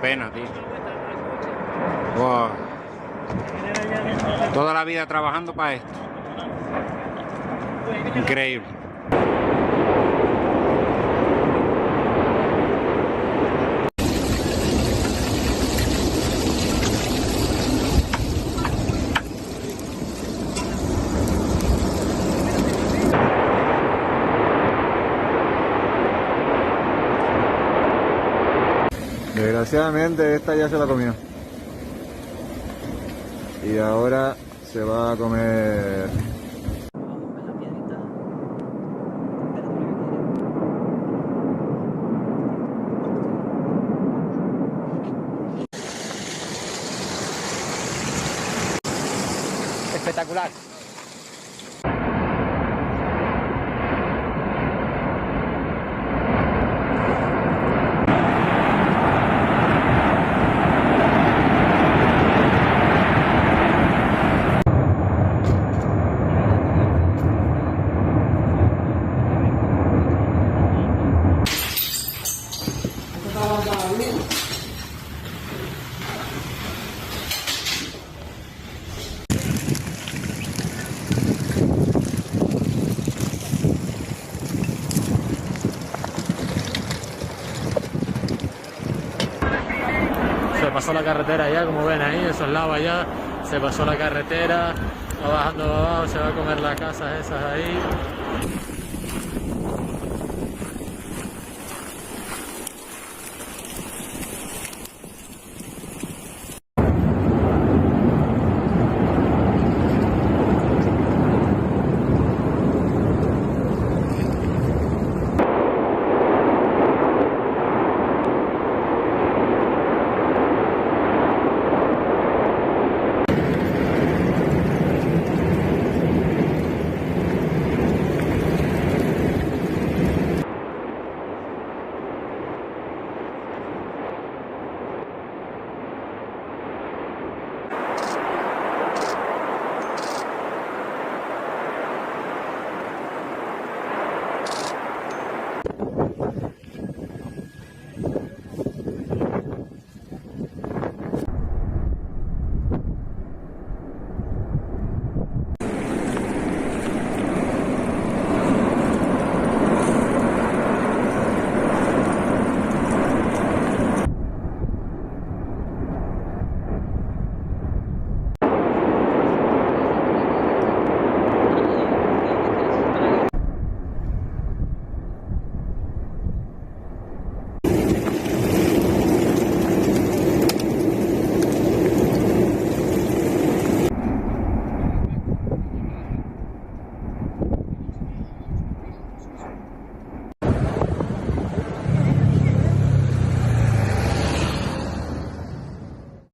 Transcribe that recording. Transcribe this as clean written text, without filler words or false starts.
pena, tío. Wow. Toda la vida trabajando para esto. Increíble. Desgraciadamente esta ya se la comió. Y ahora se va a comer. Espectacular. Se pasó la carretera ya, como ven ahí, esos lados allá, se pasó la carretera, va bajando abajo, se va a comer las casas esas ahí.